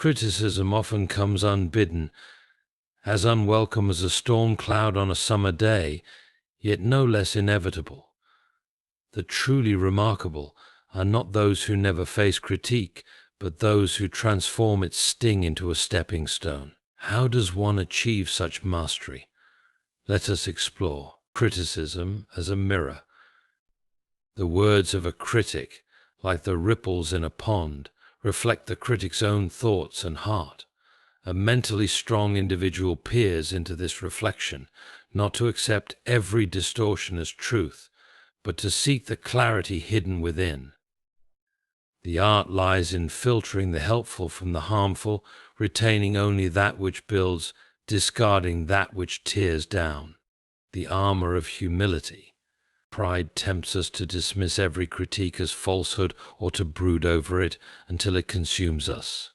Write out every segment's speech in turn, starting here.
Criticism often comes unbidden, as unwelcome as a storm cloud on a summer day, yet no less inevitable. The truly remarkable are not those who never face critique, but those who transform its sting into a stepping stone. How does one achieve such mastery? Let us explore criticism as a mirror. The words of a critic, like the ripples in a pond, reflect the critic's own thoughts and heart. A mentally strong individual peers into this reflection, not to accept every distortion as truth, but to seek the clarity hidden within. The art lies in filtering the helpful from the harmful, retaining only that which builds, discarding that which tears down. The armor of humility. Pride tempts us to dismiss every critique as falsehood or to brood over it until it consumes us.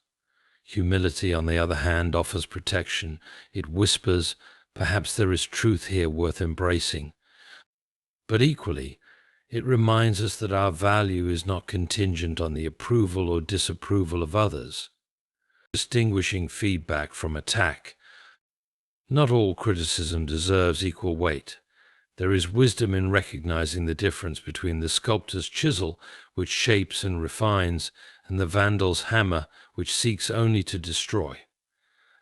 Humility, on the other hand, offers protection. It whispers, perhaps there is truth here worth embracing. But equally, it reminds us that our value is not contingent on the approval or disapproval of others. Distinguishing feedback from attack. Not all criticism deserves equal weight. There is wisdom in recognizing the difference between the sculptor's chisel, which shapes and refines, and the vandal's hammer, which seeks only to destroy.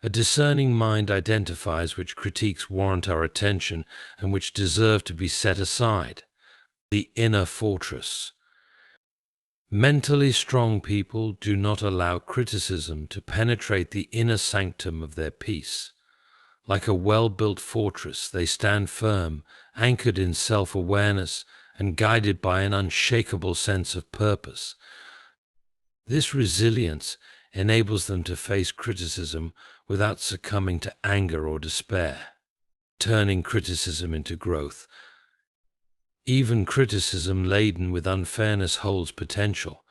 A discerning mind identifies which critiques warrant our attention and which deserve to be set aside. The inner fortress. Mentally strong people do not allow criticism to penetrate the inner sanctum of their peace. Like a well-built fortress, they stand firm, anchored in self-awareness and guided by an unshakable sense of purpose. This resilience enables them to face criticism without succumbing to anger or despair, turning criticism into growth. Even criticism laden with unfairness holds potential.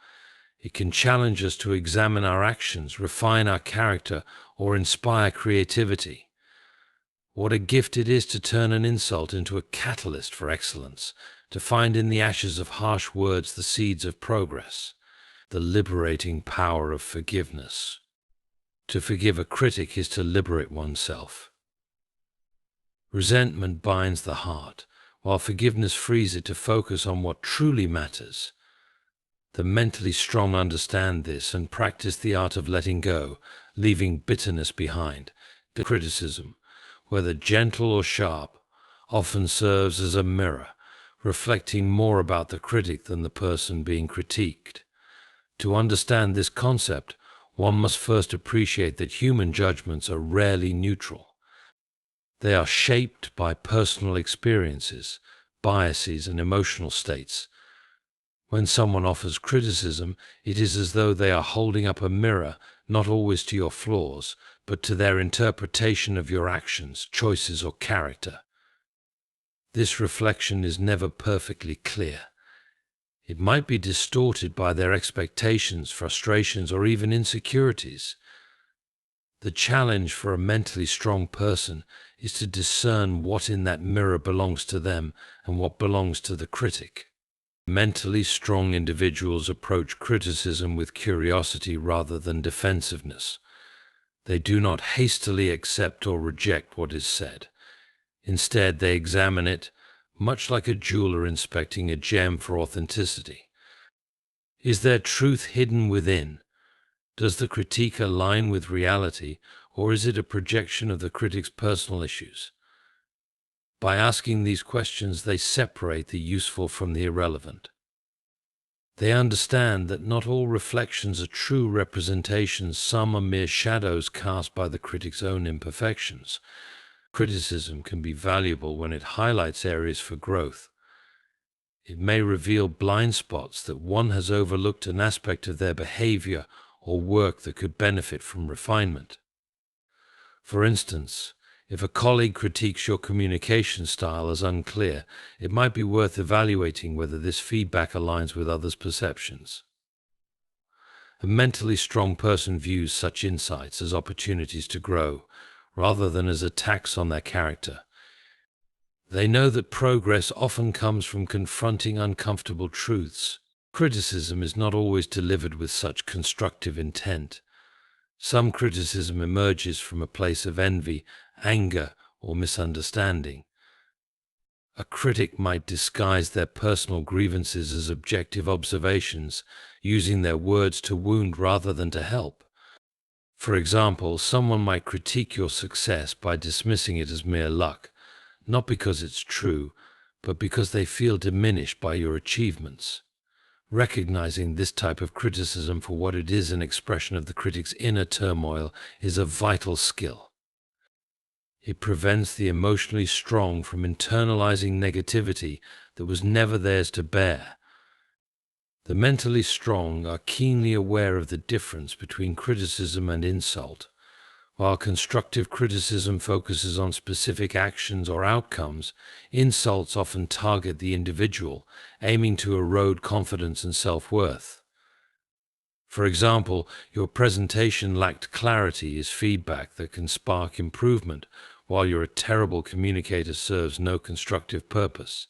It can challenge us to examine our actions, refine our character, or inspire creativity. What a gift it is to turn an insult into a catalyst for excellence, to find in the ashes of harsh words the seeds of progress, the liberating power of forgiveness. To forgive a critic is to liberate oneself. Resentment binds the heart, while forgiveness frees it to focus on what truly matters. The mentally strong understand this and practice the art of letting go, leaving bitterness behind. The criticism, whether gentle or sharp, often serves as a mirror, reflecting more about the critic than the person being critiqued. To understand this concept, one must first appreciate that human judgments are rarely neutral. They are shaped by personal experiences, biases, and emotional states. When someone offers criticism, it is as though they are holding up a mirror, not always to your flaws, but to their interpretation of your actions, choices, or character. This reflection is never perfectly clear. It might be distorted by their expectations, frustrations, or even insecurities. The challenge for a mentally strong person is to discern what in that mirror belongs to them and what belongs to the critic. Mentally strong individuals approach criticism with curiosity rather than defensiveness. They do not hastily accept or reject what is said. Instead, they examine it, much like a jeweler inspecting a gem for authenticity. Is there truth hidden within? Does the critique align with reality, or is it a projection of the critic's personal issues? By asking these questions, they separate the useful from the irrelevant. They understand that not all reflections are true representations, some are mere shadows cast by the critic's own imperfections. Criticism can be valuable when it highlights areas for growth. It may reveal blind spots that one has overlooked, an aspect of their behavior or work that could benefit from refinement. For instance, if a colleague critiques your communication style as unclear, it might be worth evaluating whether this feedback aligns with others' perceptions. A mentally strong person views such insights as opportunities to grow, rather than as attacks on their character. They know that progress often comes from confronting uncomfortable truths. Criticism is not always delivered with such constructive intent. Some criticism emerges from a place of envy, anger, or misunderstanding. A critic might disguise their personal grievances as objective observations, using their words to wound rather than to help. For example, someone might critique your success by dismissing it as mere luck, not because it's true, but because they feel diminished by your achievements. Recognizing this type of criticism for what it is, an expression of the critic's inner turmoil, is a vital skill. It prevents the emotionally strong from internalizing negativity that was never theirs to bear. The mentally strong are keenly aware of the difference between criticism and insult. While constructive criticism focuses on specific actions or outcomes, insults often target the individual, aiming to erode confidence and self-worth. For example, your presentation lacked clarity is feedback that can spark improvement, while you're a terrible communicator serves no constructive purpose.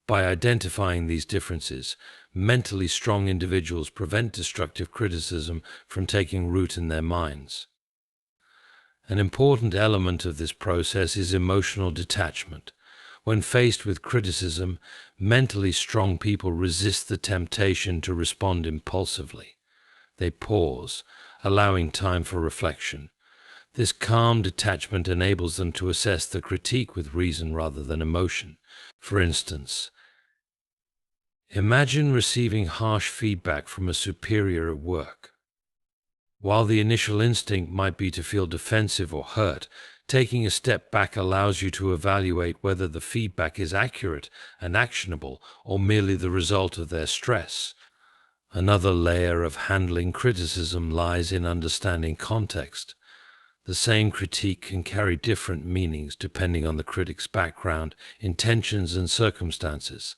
By identifying these differences, mentally strong individuals prevent destructive criticism from taking root in their minds. An important element of this process is emotional detachment. When faced with criticism, mentally strong people resist the temptation to respond impulsively. They pause, allowing time for reflection. This calm detachment enables them to assess the critique with reason rather than emotion. For instance, imagine receiving harsh feedback from a superior at work. While the initial instinct might be to feel defensive or hurt, taking a step back allows you to evaluate whether the feedback is accurate and actionable or merely the result of their stress. Another layer of handling criticism lies in understanding context. The same critique can carry different meanings depending on the critic's background, intentions, and circumstances.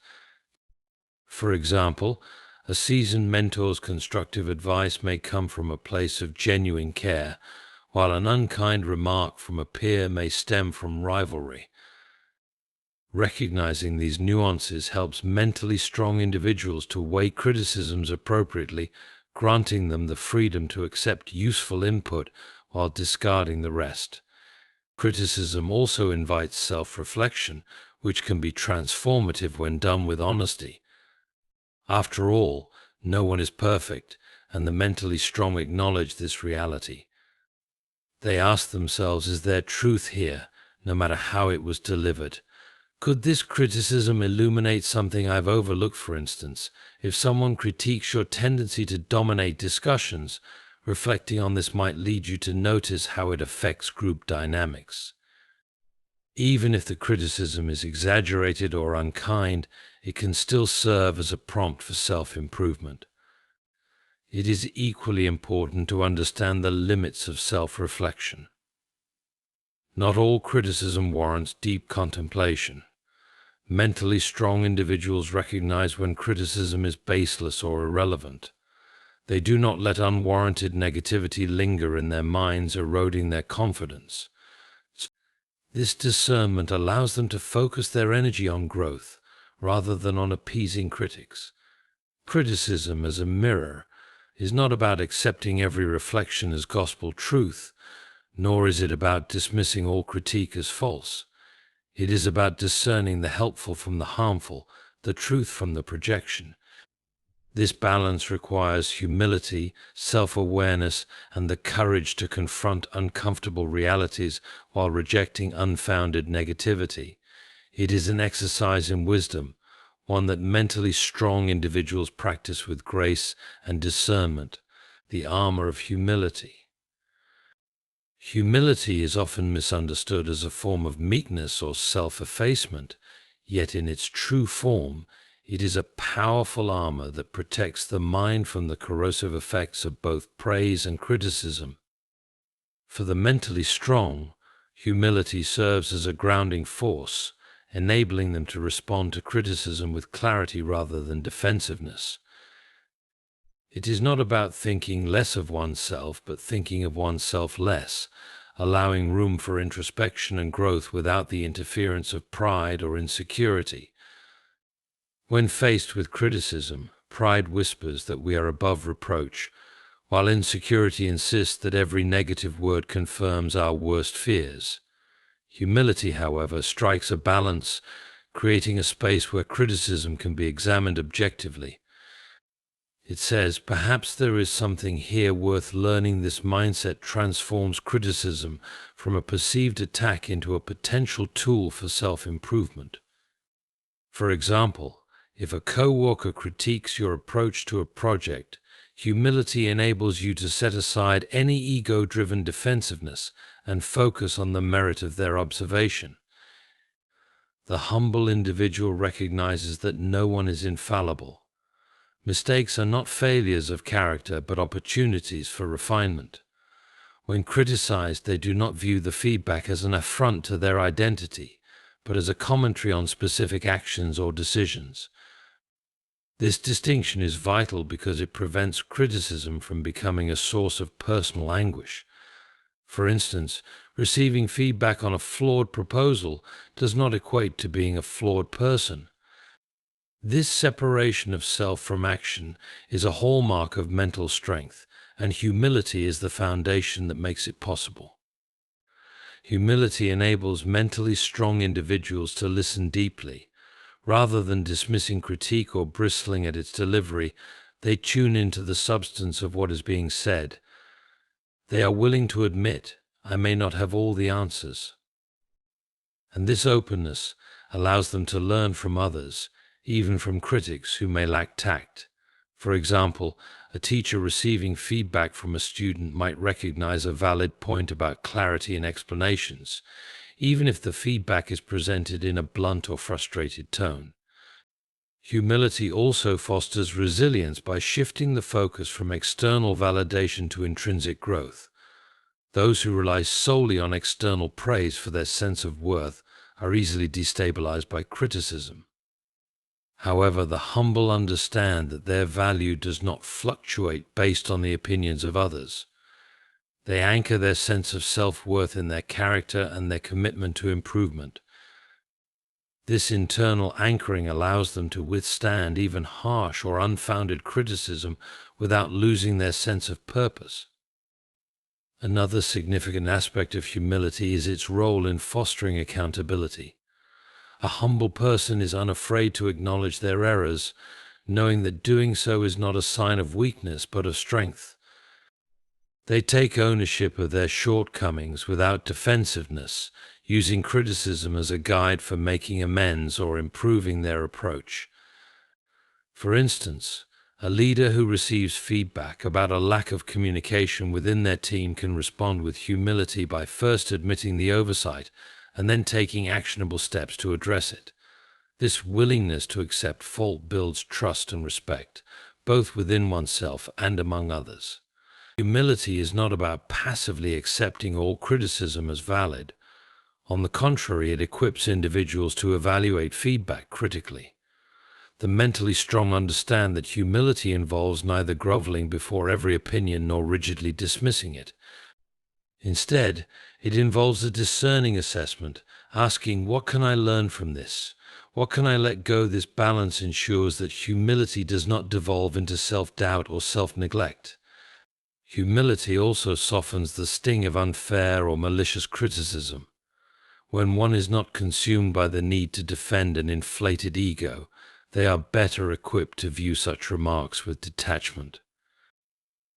For example, a seasoned mentor's constructive advice may come from a place of genuine care, while an unkind remark from a peer may stem from rivalry. Recognizing these nuances helps mentally strong individuals to weigh criticisms appropriately, granting them the freedom to accept useful input while discarding the rest. Criticism also invites self-reflection, which can be transformative when done with honesty. After all, no one is perfect, and the mentally strong acknowledge this reality. They ask themselves, is there truth here, no matter how it was delivered? Could this criticism illuminate something I've overlooked? For instance, if someone critiques your tendency to dominate discussions, reflecting on this might lead you to notice how it affects group dynamics. Even if the criticism is exaggerated or unkind, it can still serve as a prompt for self-improvement. It is equally important to understand the limits of self-reflection. Not all criticism warrants deep contemplation. Mentally strong individuals recognize when criticism is baseless or irrelevant. They do not let unwarranted negativity linger in their minds, eroding their confidence. This discernment allows them to focus their energy on growth, rather than on appeasing critics. Criticism as a mirror is not about accepting every reflection as gospel truth, nor is it about dismissing all critique as false. It is about discerning the helpful from the harmful, the truth from the projection. This balance requires humility, self-awareness, and the courage to confront uncomfortable realities while rejecting unfounded negativity. It is an exercise in wisdom, one that mentally strong individuals practice with grace and discernment, the armor of humility. Humility is often misunderstood as a form of meekness or self-effacement, yet in its true form, it is a powerful armor that protects the mind from the corrosive effects of both praise and criticism. For the mentally strong, humility serves as a grounding force, enabling them to respond to criticism with clarity rather than defensiveness. It is not about thinking less of oneself, but thinking of oneself less, allowing room for introspection and growth without the interference of pride or insecurity. When faced with criticism, pride whispers that we are above reproach, while insecurity insists that every negative word confirms our worst fears. Humility, however, strikes a balance, creating a space where criticism can be examined objectively. It says, perhaps there is something here worth learning. This mindset transforms criticism from a perceived attack into a potential tool for self-improvement. For example, if a coworker critiques your approach to a project, humility enables you to set aside any ego-driven defensiveness and focus on the merit of their observation. The humble individual recognizes that no one is infallible. Mistakes are not failures of character, but opportunities for refinement. When criticized, they do not view the feedback as an affront to their identity, but as a commentary on specific actions or decisions. This distinction is vital because it prevents criticism from becoming a source of personal anguish. For instance, receiving feedback on a flawed proposal does not equate to being a flawed person. This separation of self from action is a hallmark of mental strength, and humility is the foundation that makes it possible. Humility enables mentally strong individuals to listen deeply. Rather than dismissing critique or bristling at its delivery, they tune into the substance of what is being said. They are willing to admit, I may not have all the answers. And this openness allows them to learn from others, even from critics who may lack tact. For example, a teacher receiving feedback from a student might recognize a valid point about clarity and explanations, even if the feedback is presented in a blunt or frustrated tone. Humility also fosters resilience by shifting the focus from external validation to intrinsic growth. Those who rely solely on external praise for their sense of worth are easily destabilized by criticism. However, the humble understand that their value does not fluctuate based on the opinions of others. They anchor their sense of self-worth in their character and their commitment to improvement. This internal anchoring allows them to withstand even harsh or unfounded criticism without losing their sense of purpose. Another significant aspect of humility is its role in fostering accountability. A humble person is unafraid to acknowledge their errors, knowing that doing so is not a sign of weakness but of strength. They take ownership of their shortcomings without defensiveness, using criticism as a guide for making amends or improving their approach. For instance, a leader who receives feedback about a lack of communication within their team can respond with humility by first admitting the oversight and then taking actionable steps to address it. This willingness to accept fault builds trust and respect, both within oneself and among others. Humility is not about passively accepting all criticism as valid. On the contrary, it equips individuals to evaluate feedback critically. The mentally strong understand that humility involves neither groveling before every opinion nor rigidly dismissing it. Instead, it involves a discerning assessment, asking, what can I learn from this? What can I let go? This balance ensures that humility does not devolve into self-doubt or self-neglect. Humility also softens the sting of unfair or malicious criticism. When one is not consumed by the need to defend an inflated ego, they are better equipped to view such remarks with detachment.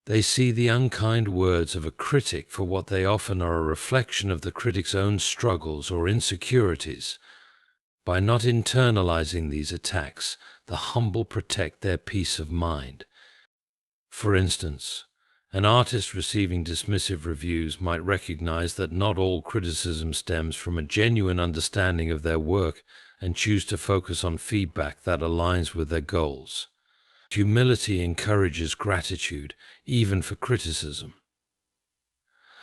They see the unkind words of a critic for what they often are, a reflection of the critic's own struggles or insecurities. By not internalizing these attacks, the humble protect their peace of mind. For instance, an artist receiving dismissive reviews might recognize that not all criticism stems from a genuine understanding of their work and choose to focus on feedback that aligns with their goals. Humility encourages gratitude, even for criticism.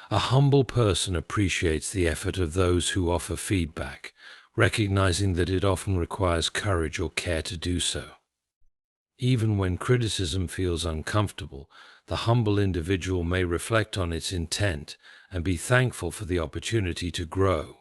A humble person appreciates the effort of those who offer feedback, recognizing that it often requires courage or care to do so. Even when criticism feels uncomfortable, the humble individual may reflect on its intent and be thankful for the opportunity to grow.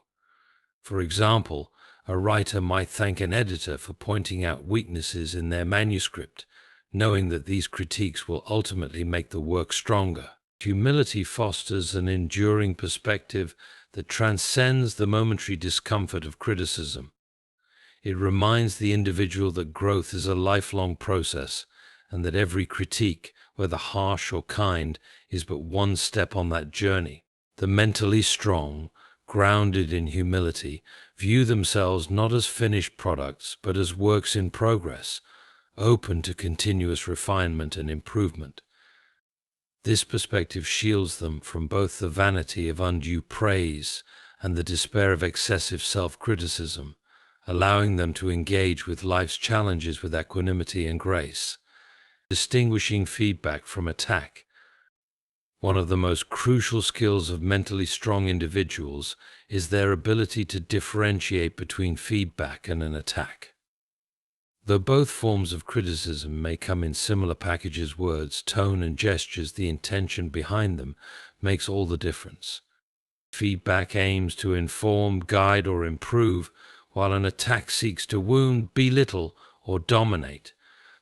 For example, a writer might thank an editor for pointing out weaknesses in their manuscript, knowing that these critiques will ultimately make the work stronger. Humility fosters an enduring perspective that transcends the momentary discomfort of criticism. It reminds the individual that growth is a lifelong process, and that every critique, whether harsh or kind, is but one step on that journey. The mentally strong, grounded in humility, view themselves not as finished products, but as works in progress, open to continuous refinement and improvement. This perspective shields them from both the vanity of undue praise and the despair of excessive self-criticism, allowing them to engage with life's challenges with equanimity and grace. Distinguishing feedback from attack. One of the most crucial skills of mentally strong individuals is their ability to differentiate between feedback and an attack. Though both forms of criticism may come in similar packages, words, tone, and gestures, the intention behind them makes all the difference. Feedback aims to inform, guide, or improve, while an attack seeks to wound, belittle, or dominate.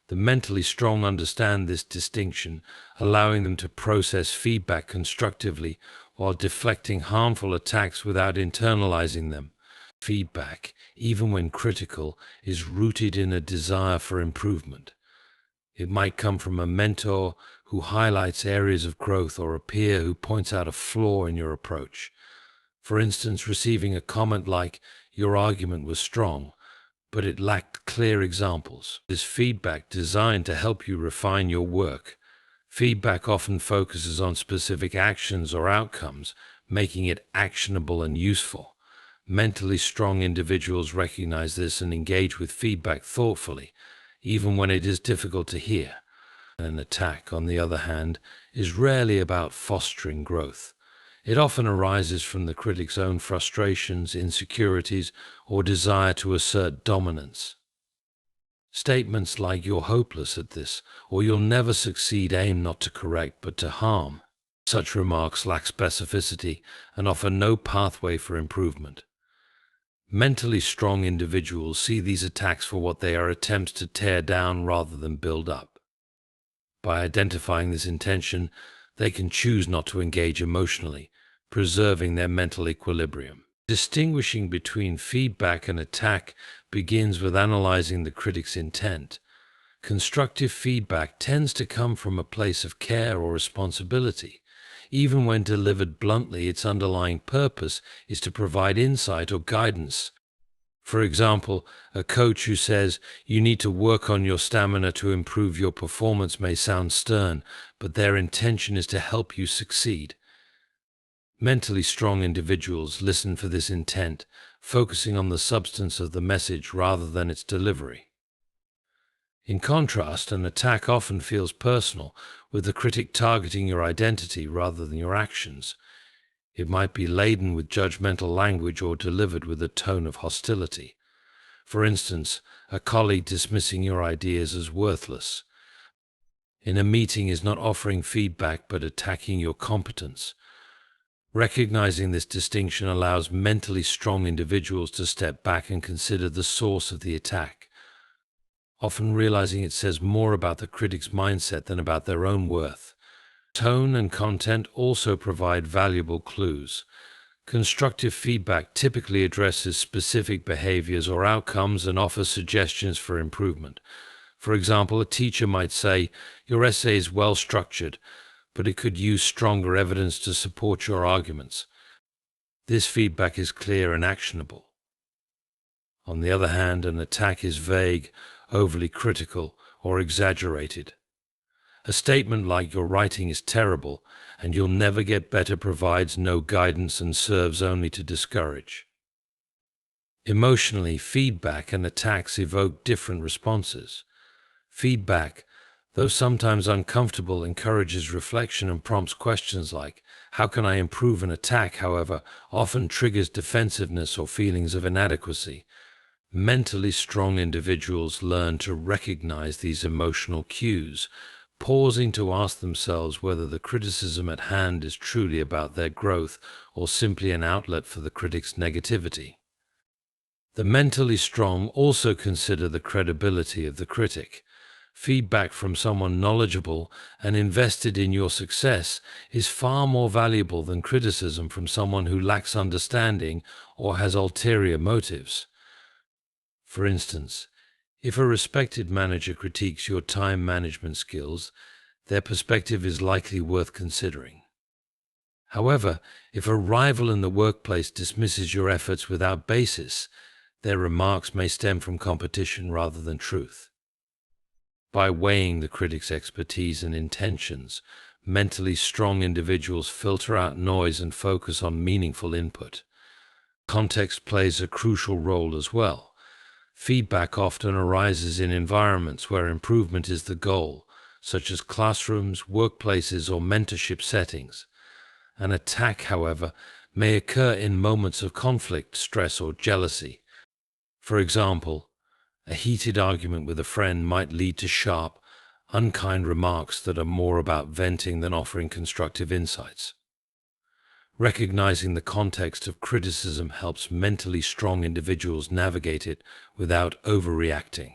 The mentally strong understand this distinction, allowing them to process feedback constructively while deflecting harmful attacks without internalizing them. Feedback, even when critical, is rooted in a desire for improvement. It might come from a mentor who highlights areas of growth or a peer who points out a flaw in your approach. For instance, receiving a comment like, "Your argument was strong, but it lacked clear examples." This feedback designed to help you refine your work. Feedback often focuses on specific actions or outcomes, making it actionable and useful. Mentally strong individuals recognize this and engage with feedback thoughtfully, even when it is difficult to hear. An attack, on the other hand, is rarely about fostering growth. It often arises from the critic's own frustrations, insecurities, or desire to assert dominance. Statements like "you're hopeless at this" or "you'll never succeed" aim not to correct but to harm. Such remarks lack specificity and offer no pathway for improvement. Mentally strong individuals see these attacks for what they are, attempts to tear down rather than build up. By identifying this intention, they can choose not to engage emotionally, preserving their mental equilibrium. Distinguishing between feedback and attack begins with analyzing the critic's intent. Constructive feedback tends to come from a place of care or responsibility. Even when delivered bluntly, its underlying purpose is to provide insight or guidance. For example, a coach who says, "You need to work on your stamina to improve your performance," may sound stern, but their intention is to help you succeed. Mentally strong individuals listen for this intent, focusing on the substance of the message rather than its delivery. In contrast, an attack often feels personal, with the critic targeting your identity rather than your actions. It might be laden with judgmental language or delivered with a tone of hostility. For instance, a colleague dismissing your ideas as worthless. In a meeting is not offering feedback but attacking your competence. Recognizing this distinction allows mentally strong individuals to step back and consider the source of the attack, often realizing it says more about the critic's mindset than about their own worth. Tone and content also provide valuable clues. Constructive feedback typically addresses specific behaviors or outcomes and offers suggestions for improvement. For example, a teacher might say, "Your essay is well structured, but it could use stronger evidence to support your arguments." This feedback is clear and actionable. On the other hand, an attack is vague, overly critical, or exaggerated. A statement like "your writing is terrible and you'll never get better" provides no guidance and serves only to discourage. Emotionally, feedback and attacks evoke different responses. Feedback, though sometimes uncomfortable, encourages reflection and prompts questions like, "How can I improve?" An attack, however, often triggers defensiveness or feelings of inadequacy. Mentally strong individuals learn to recognize these emotional cues, pausing to ask themselves whether the criticism at hand is truly about their growth or simply an outlet for the critic's negativity. The mentally strong also consider the credibility of the critic. Feedback from someone knowledgeable and invested in your success is far more valuable than criticism from someone who lacks understanding or has ulterior motives. For instance, if a respected manager critiques your time management skills, their perspective is likely worth considering. However, if a rival in the workplace dismisses your efforts without basis, their remarks may stem from competition rather than truth. By weighing the critic's expertise and intentions, mentally strong individuals filter out noise and focus on meaningful input. Context plays a crucial role as well. Feedback often arises in environments where improvement is the goal, such as classrooms, workplaces, or mentorship settings. An attack, however, may occur in moments of conflict, stress, or jealousy. For example, a heated argument with a friend might lead to sharp, unkind remarks that are more about venting than offering constructive insights. Recognizing the context of criticism helps mentally strong individuals navigate it without overreacting.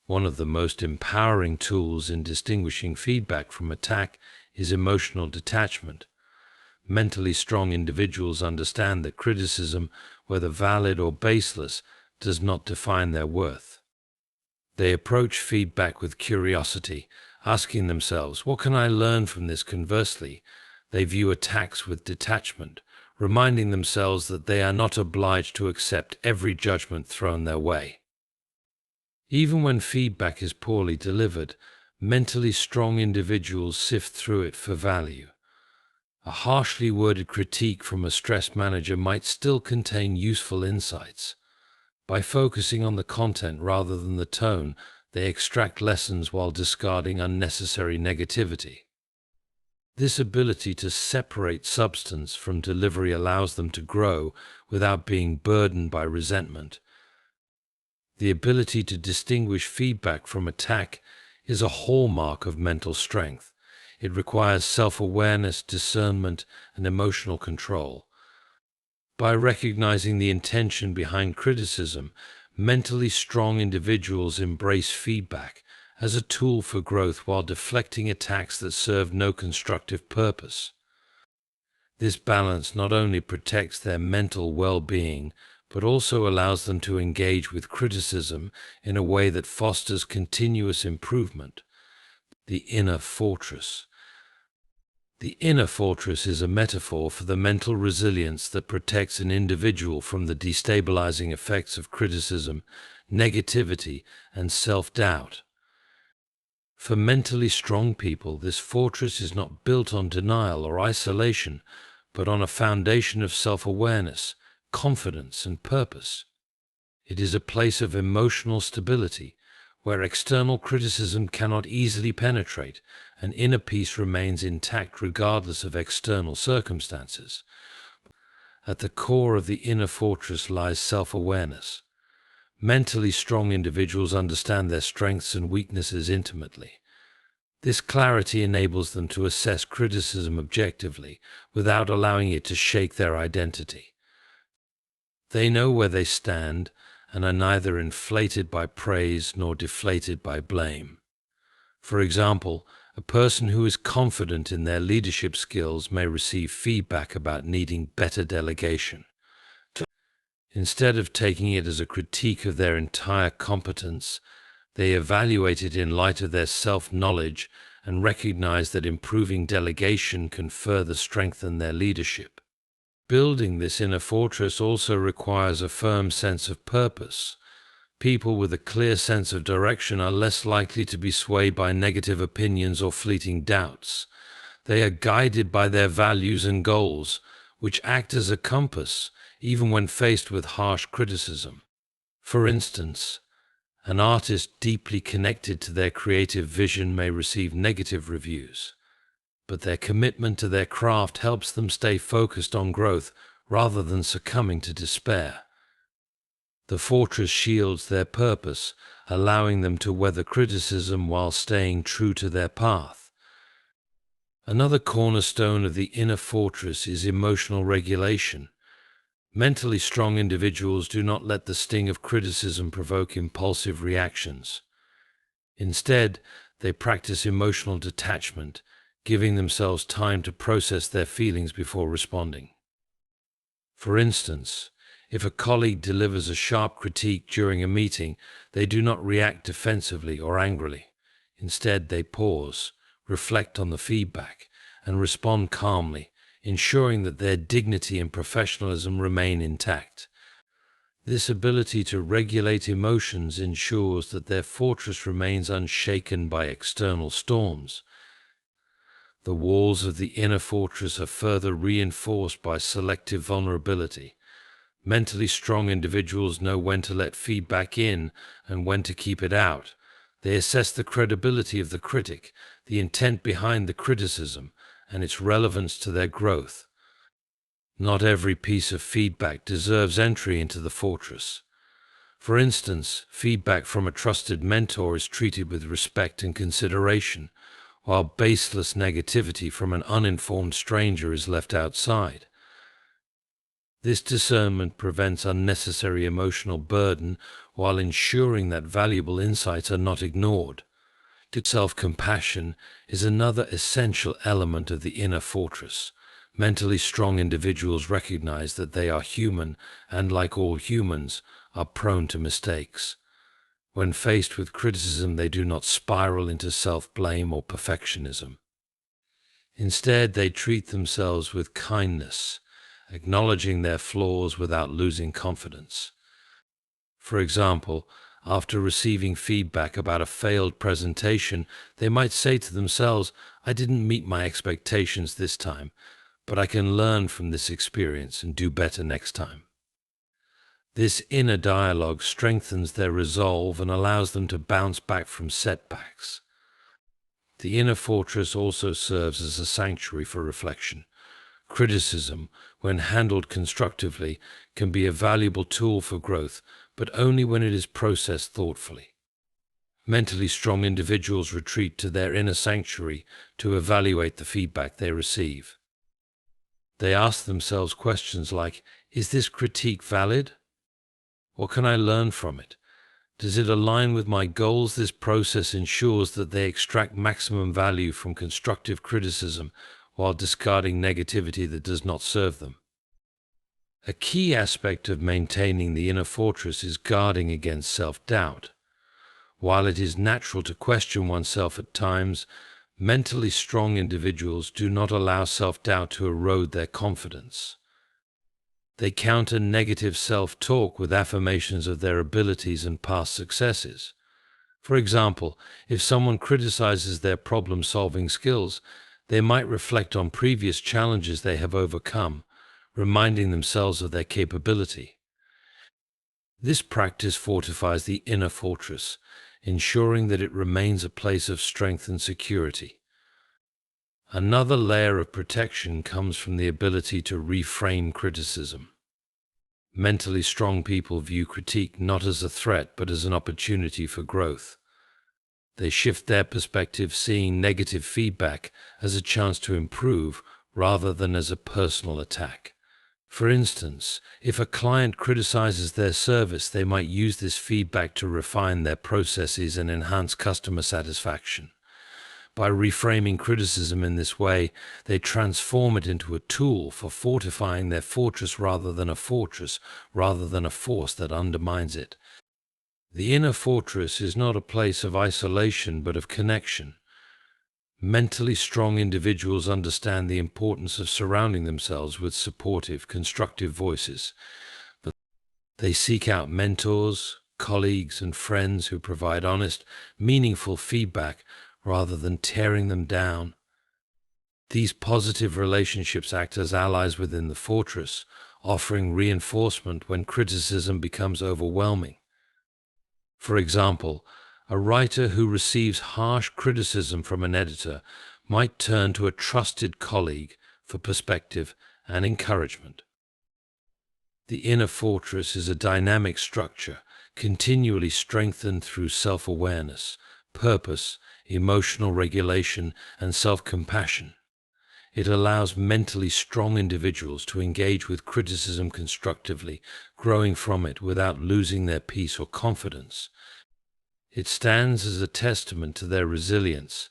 One of the most empowering tools in distinguishing feedback from attack is emotional detachment. Mentally strong individuals understand that criticism, whether valid or baseless, does not define their worth. They approach feedback with curiosity, asking themselves, "What can I learn from this?" Conversely, they view attacks with detachment, reminding themselves that they are not obliged to accept every judgment thrown their way. Even when feedback is poorly delivered, mentally strong individuals sift through it for value. A harshly worded critique from a stressed manager might still contain useful insights. By focusing on the content rather than the tone, they extract lessons while discarding unnecessary negativity. This ability to separate substance from delivery allows them to grow without being burdened by resentment. The ability to distinguish feedback from attack is a hallmark of mental strength. It requires self-awareness, discernment, and emotional control. By recognizing the intention behind criticism, mentally strong individuals embrace feedback as a tool for growth while deflecting attacks that serve no constructive purpose. This balance not only protects their mental well-being, but also allows them to engage with criticism in a way that fosters continuous improvement. The inner fortress. The inner fortress is a metaphor for the mental resilience that protects an individual from the destabilizing effects of criticism, negativity, and self-doubt. For mentally strong people, this fortress is not built on denial or isolation, but on a foundation of self-awareness, confidence, and purpose. It is a place of emotional stability, where external criticism cannot easily penetrate, and inner peace remains intact regardless of external circumstances. At the core of the inner fortress lies self-awareness. Mentally strong individuals understand their strengths and weaknesses intimately. This clarity enables them to assess criticism objectively without allowing it to shake their identity. They know where they stand and are neither inflated by praise nor deflated by blame. For example, a person who is confident in their leadership skills may receive feedback about needing better delegation. Instead of taking it as a critique of their entire competence, they evaluate it in light of their self-knowledge and recognize that improving delegation can further strengthen their leadership. Building this inner fortress also requires a firm sense of purpose. People with a clear sense of direction are less likely to be swayed by negative opinions or fleeting doubts. They are guided by their values and goals, which act as a compass, even when faced with harsh criticism. For instance, an artist deeply connected to their creative vision may receive negative reviews, but their commitment to their craft helps them stay focused on growth rather than succumbing to despair. The fortress shields their purpose, allowing them to weather criticism while staying true to their path. Another cornerstone of the inner fortress is emotional regulation. Mentally strong individuals do not let the sting of criticism provoke impulsive reactions. Instead, they practice emotional detachment, giving themselves time to process their feelings before responding. For instance, if a colleague delivers a sharp critique during a meeting, they do not react defensively or angrily. Instead, they pause, reflect on the feedback, and respond calmly, ensuring that their dignity and professionalism remain intact. This ability to regulate emotions ensures that their fortress remains unshaken by external storms. The walls of the inner fortress are further reinforced by selective vulnerability. Mentally strong individuals know when to let feedback in and when to keep it out. They assess the credibility of the critic, the intent behind the criticism, and its relevance to their growth. Not every piece of feedback deserves entry into the fortress. For instance, feedback from a trusted mentor is treated with respect and consideration, while baseless negativity from an uninformed stranger is left outside. This discernment prevents unnecessary emotional burden while ensuring that valuable insights are not ignored. Self-compassion is another essential element of the inner fortress. Mentally strong individuals recognize that they are human and, like all humans, are prone to mistakes. When faced with criticism, they do not spiral into self-blame or perfectionism. Instead, they treat themselves with kindness, acknowledging their flaws without losing confidence. For example, after receiving feedback about a failed presentation, they might say to themselves, "I didn't meet my expectations this time, but I can learn from this experience and do better next time." This inner dialogue strengthens their resolve and allows them to bounce back from setbacks. The inner fortress also serves as a sanctuary for reflection. Criticism, when handled constructively, can be a valuable tool for growth, but only when it is processed thoughtfully. Mentally strong individuals retreat to their inner sanctuary to evaluate the feedback they receive. They ask themselves questions like, "Is this critique valid? What can I learn from it? Does it align with my goals?" This process ensures that they extract maximum value from constructive criticism while discarding negativity that does not serve them. A key aspect of maintaining the inner fortress is guarding against self-doubt. While it is natural to question oneself at times, mentally strong individuals do not allow self-doubt to erode their confidence. They counter negative self-talk with affirmations of their abilities and past successes. For example, if someone criticizes their problem-solving skills, they might reflect on previous challenges they have overcome, reminding themselves of their capability. This practice fortifies the inner fortress, ensuring that it remains a place of strength and security. Another layer of protection comes from the ability to reframe criticism. Mentally strong people view critique not as a threat but as an opportunity for growth. They shift their perspective, seeing negative feedback as a chance to improve rather than as a personal attack. For instance, if a client criticizes their service, they might use this feedback to refine their processes and enhance customer satisfaction. By reframing criticism in this way, they transform it into a tool for fortifying their fortress rather than a force that undermines it. The inner fortress is not a place of isolation but of connection. Mentally strong individuals understand the importance of surrounding themselves with supportive, constructive voices. But they seek out mentors, colleagues, and friends who provide honest, meaningful feedback rather than tearing them down. These positive relationships act as allies within the fortress, offering reinforcement when criticism becomes overwhelming. For example, a writer who receives harsh criticism from an editor might turn to a trusted colleague for perspective and encouragement. The inner fortress is a dynamic structure, continually strengthened through self-awareness, purpose, emotional regulation, and self-compassion. It allows mentally strong individuals to engage with criticism constructively, growing from it without losing their peace or confidence. It stands as a testament to their resilience,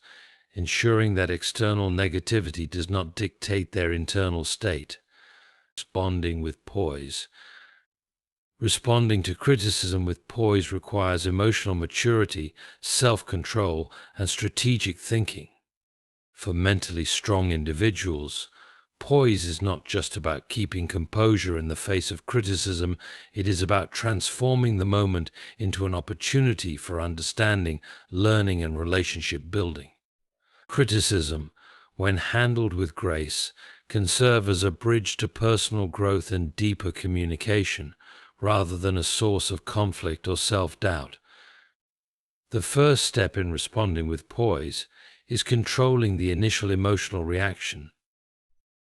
ensuring that external negativity does not dictate their internal state. Responding with poise. Responding to criticism with poise requires emotional maturity, self-control, and strategic thinking. For mentally strong individuals, poise is not just about keeping composure in the face of criticism, it is about transforming the moment into an opportunity for understanding, learning, and relationship building. Criticism, when handled with grace, can serve as a bridge to personal growth and deeper communication, rather than a source of conflict or self-doubt. The first step in responding with poise is controlling the initial emotional reaction.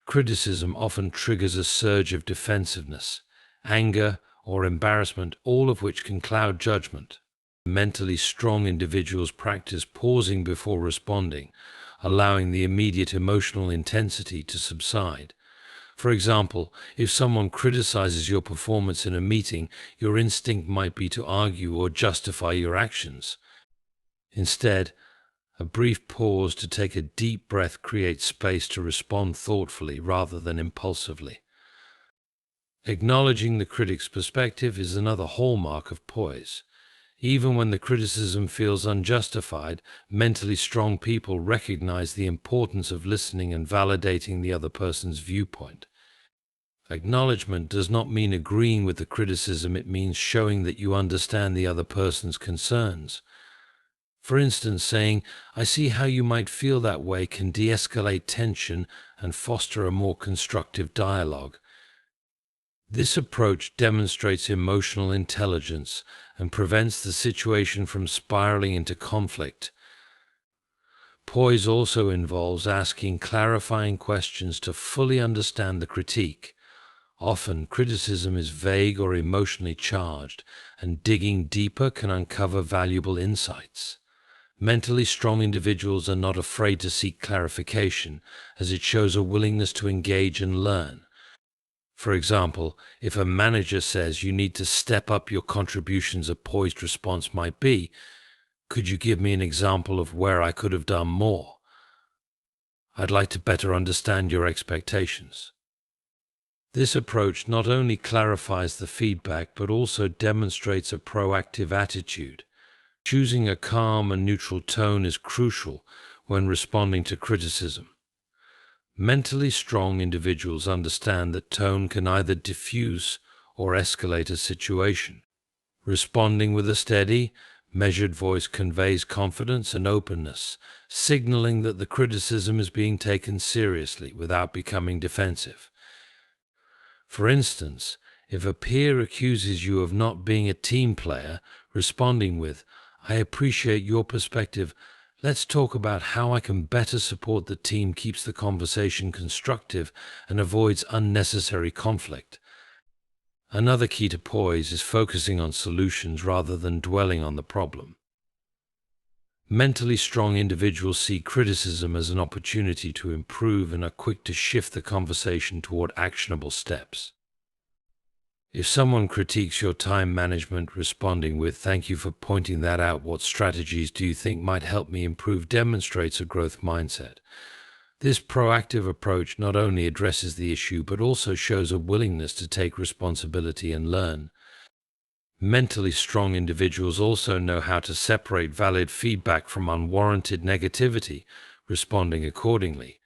Criticism often triggers a surge of defensiveness, anger, or embarrassment, all of which can cloud judgment. Mentally strong individuals practice pausing before responding, allowing the immediate emotional intensity to subside. For example, if someone criticizes your performance in a meeting, your instinct might be to argue or justify your actions. Instead, a brief pause to take a deep breath creates space to respond thoughtfully rather than impulsively. Acknowledging the critic's perspective is another hallmark of poise. Even when the criticism feels unjustified, mentally strong people recognize the importance of listening and validating the other person's viewpoint. Acknowledgement does not mean agreeing with the criticism, it means showing that you understand the other person's concerns. For instance, saying, "I see how you might feel that way," can de-escalate tension and foster a more constructive dialogue. This approach demonstrates emotional intelligence and prevents the situation from spiraling into conflict. Poise also involves asking clarifying questions to fully understand the critique. Often, criticism is vague or emotionally charged, and digging deeper can uncover valuable insights. Mentally strong individuals are not afraid to seek clarification, as it shows a willingness to engage and learn. For example, if a manager says you need to step up your contributions, a poised response might be, "Could you give me an example of where I could have done more? I'd like to better understand your expectations." This approach not only clarifies the feedback but also demonstrates a proactive attitude. Choosing a calm and neutral tone is crucial when responding to criticism. Mentally strong individuals understand that tone can either diffuse or escalate a situation. Responding with a steady, measured voice conveys confidence and openness, signaling that the criticism is being taken seriously without becoming defensive. For instance, if a peer accuses you of not being a team player, responding with, "I appreciate your perspective. Let's talk about how I can better support the team," keeps the conversation constructive and avoids unnecessary conflict. Another key to poise is focusing on solutions rather than dwelling on the problem. Mentally strong individuals see criticism as an opportunity to improve and are quick to shift the conversation toward actionable steps. If someone critiques your time management, responding with, "Thank you for pointing that out. What strategies do you think might help me improve?" demonstrates a growth mindset. This proactive approach not only addresses the issue but also shows a willingness to take responsibility and learn. Mentally strong individuals also know how to separate valid feedback from unwarranted negativity, responding accordingly.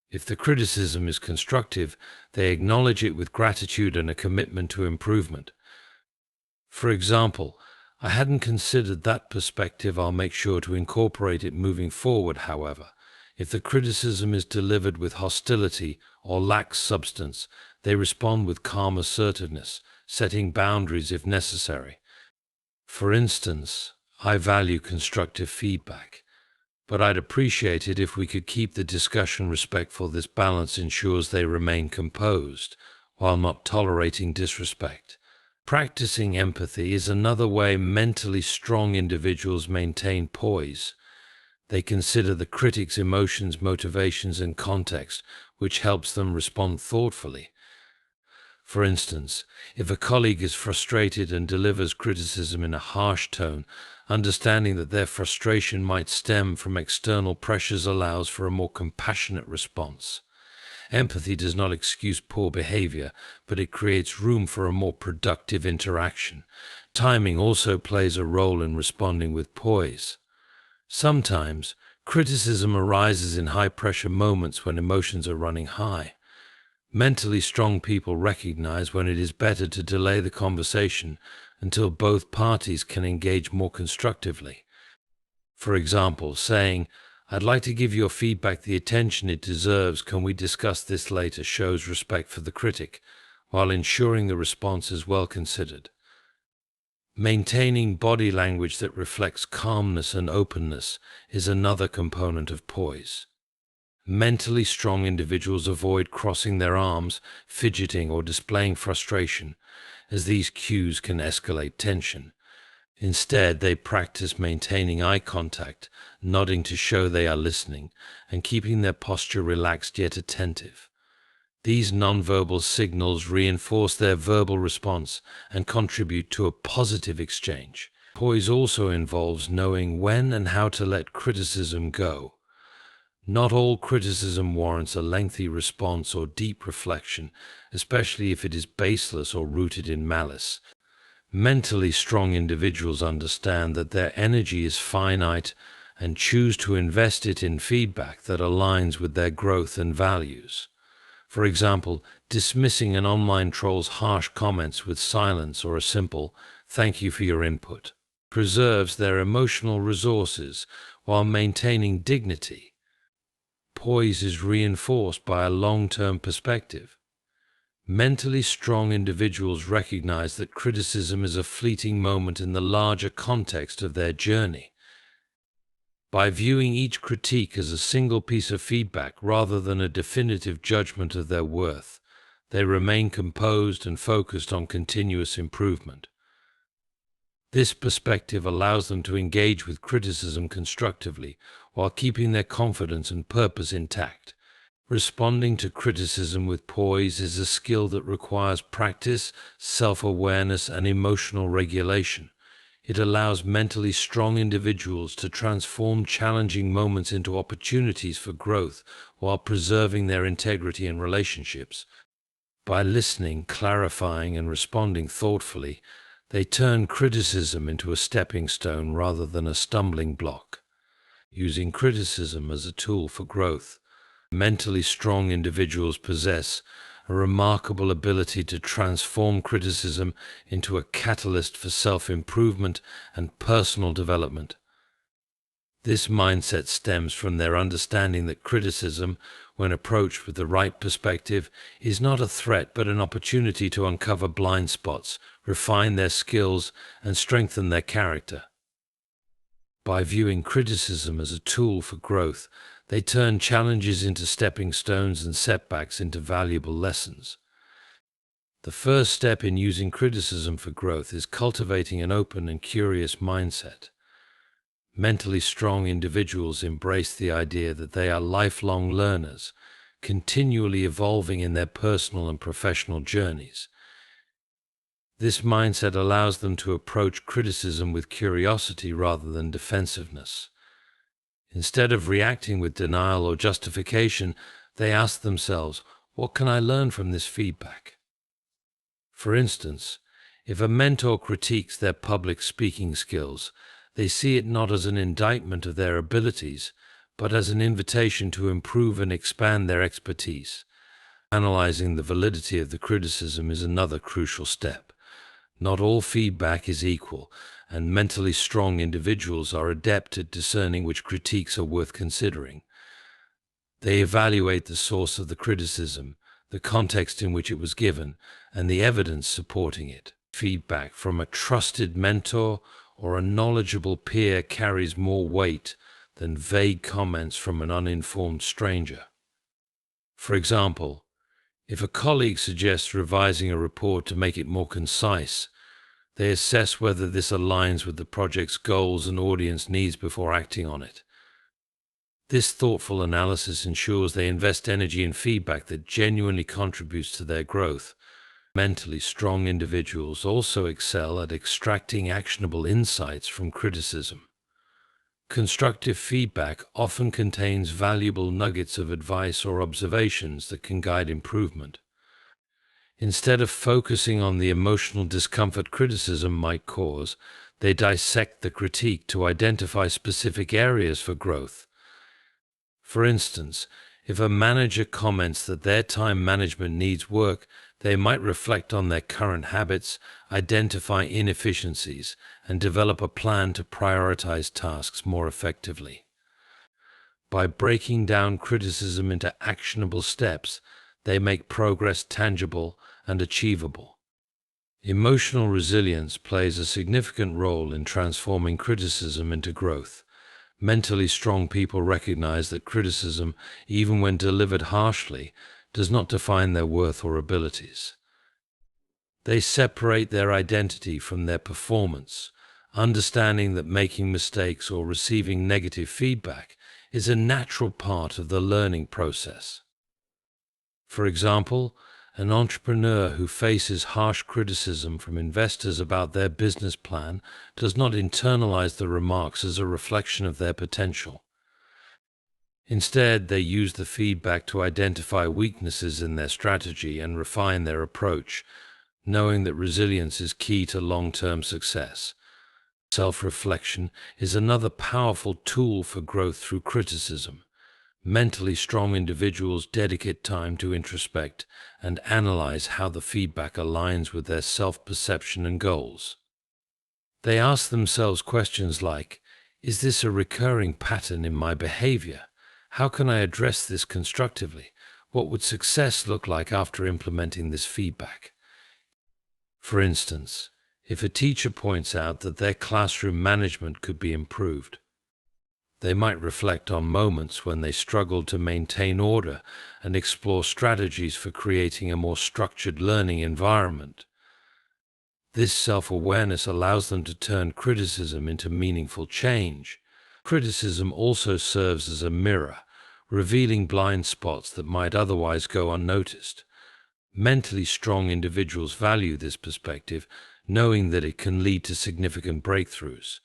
If the criticism is constructive, they acknowledge it with gratitude and a commitment to improvement. For example, "I hadn't considered that perspective. I'll make sure to incorporate it moving forward." However, if the criticism is delivered with hostility or lacks substance, they respond with calm assertiveness, setting boundaries if necessary. For instance, "I value constructive feedback, but I'd appreciate it if we could keep the discussion respectful." This balance ensures they remain composed while not tolerating disrespect. Practicing empathy is another way mentally strong individuals maintain poise. They consider the critic's emotions, motivations, and context, which helps them respond thoughtfully. For instance, if a colleague is frustrated and delivers criticism in a harsh tone, understanding that their frustration might stem from external pressures allows for a more compassionate response. Empathy does not excuse poor behavior, but it creates room for a more productive interaction. Timing also plays a role in responding with poise. Sometimes, criticism arises in high-pressure moments when emotions are running high. Mentally strong people recognize when it is better to delay the conversation until both parties can engage more constructively. For example, saying, "I'd like to give your feedback the attention it deserves. Can we discuss this later?" shows respect for the critic, while ensuring the response is well considered. Maintaining body language that reflects calmness and openness is another component of poise. Mentally strong individuals avoid crossing their arms, fidgeting, or displaying frustration, as these cues can escalate tension. Instead, they practice maintaining eye contact, nodding to show they are listening, and keeping their posture relaxed yet attentive. These nonverbal signals reinforce their verbal response and contribute to a positive exchange. Poise also involves knowing when and how to let criticism go. Not all criticism warrants a lengthy response or deep reflection, especially if it is baseless or rooted in malice. Mentally strong individuals understand that their energy is finite and choose to invest it in feedback that aligns with their growth and values. For example, dismissing an online troll's harsh comments with silence or a simple "thank you for your input" preserves their emotional resources while maintaining dignity. Poise is reinforced by a long-term perspective. Mentally strong individuals recognize that criticism is a fleeting moment in the larger context of their journey. By viewing each critique as a single piece of feedback rather than a definitive judgment of their worth, they remain composed and focused on continuous improvement. This perspective allows them to engage with criticism constructively while keeping their confidence and purpose intact. Responding to criticism with poise is a skill that requires practice, self-awareness, and emotional regulation. It allows mentally strong individuals to transform challenging moments into opportunities for growth while preserving their integrity in relationships. By listening, clarifying, and responding thoughtfully, they turn criticism into a stepping stone rather than a stumbling block. Using criticism as a tool for growth, mentally strong individuals possess a remarkable ability to transform criticism into a catalyst for self-improvement and personal development. This mindset stems from their understanding that criticism, when approached with the right perspective, is not a threat but an opportunity to uncover blind spots, refine their skills, and strengthen their character. By viewing criticism as a tool for growth, they turn challenges into stepping stones and setbacks into valuable lessons. The first step in using criticism for growth is cultivating an open and curious mindset. Mentally strong individuals embrace the idea that they are lifelong learners, continually evolving in their personal and professional journeys. This mindset allows them to approach criticism with curiosity rather than defensiveness. Instead of reacting with denial or justification, they ask themselves, "What can I learn from this feedback?" For instance, if a mentor critiques their public speaking skills, they see it not as an indictment of their abilities, but as an invitation to improve and expand their expertise. Analyzing the validity of the criticism is another crucial step. Not all feedback is equal, and mentally strong individuals are adept at discerning which critiques are worth considering. They evaluate the source of the criticism, the context in which it was given, and the evidence supporting it. Feedback from a trusted mentor or a knowledgeable peer carries more weight than vague comments from an uninformed stranger. For example, if a colleague suggests revising a report to make it more concise, they assess whether this aligns with the project's goals and audience needs before acting on it. This thoughtful analysis ensures they invest energy in feedback that genuinely contributes to their growth. Mentally strong individuals also excel at extracting actionable insights from criticism. Constructive feedback often contains valuable nuggets of advice or observations that can guide improvement. Instead of focusing on the emotional discomfort criticism might cause, they dissect the critique to identify specific areas for growth. For instance, if a manager comments that their time management needs work, they might reflect on their current habits, identify inefficiencies, and develop a plan to prioritize tasks more effectively. By breaking down criticism into actionable steps, they make progress tangible and achievable. Emotional resilience plays a significant role in transforming criticism into growth. Mentally strong people recognize that criticism, even when delivered harshly, does not define their worth or abilities. They separate their identity from their performance, understanding that making mistakes or receiving negative feedback is a natural part of the learning process. For example, an entrepreneur who faces harsh criticism from investors about their business plan does not internalize the remarks as a reflection of their potential. Instead, they use the feedback to identify weaknesses in their strategy and refine their approach, knowing that resilience is key to long-term success. Self-reflection is another powerful tool for growth through criticism. Mentally strong individuals dedicate time to introspect and analyze how the feedback aligns with their self-perception and goals. They ask themselves questions like, is this a recurring pattern in my behavior? How can I address this constructively? What would success look like after implementing this feedback? For instance, if a teacher points out that their classroom management could be improved, they might reflect on moments when they struggled to maintain order and explore strategies for creating a more structured learning environment. This self-awareness allows them to turn criticism into meaningful change. Criticism also serves as a mirror, revealing blind spots that might otherwise go unnoticed. Mentally strong individuals value this perspective, knowing that it can lead to significant breakthroughs.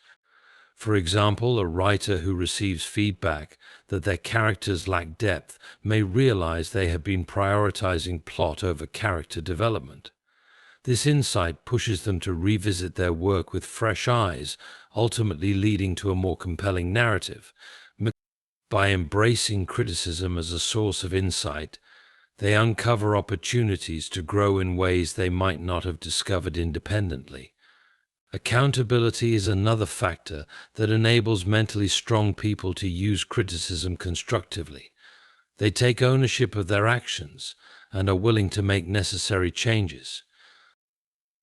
For example, a writer who receives feedback that their characters lack depth may realize they have been prioritizing plot over character development. This insight pushes them to revisit their work with fresh eyes, ultimately leading to a more compelling narrative. By embracing criticism as a source of insight, they uncover opportunities to grow in ways they might not have discovered independently. Accountability is another factor that enables mentally strong people to use criticism constructively. They take ownership of their actions and are willing to make necessary changes.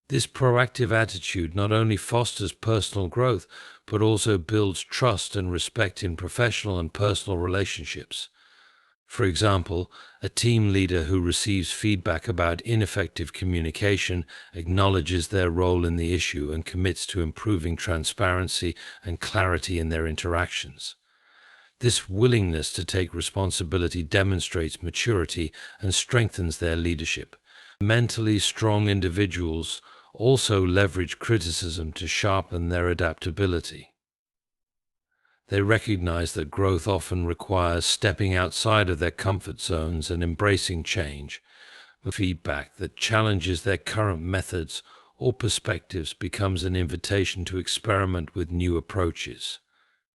This proactive attitude not only fosters personal growth, but also builds trust and respect in professional and personal relationships. For example, a team leader who receives feedback about ineffective communication acknowledges their role in the issue and commits to improving transparency and clarity in their interactions. This willingness to take responsibility demonstrates maturity and strengthens their leadership. Mentally strong individuals also leverage criticism to sharpen their adaptability. They recognize that growth often requires stepping outside of their comfort zones and embracing change. Feedback that challenges their current methods or perspectives becomes an invitation to experiment with new approaches.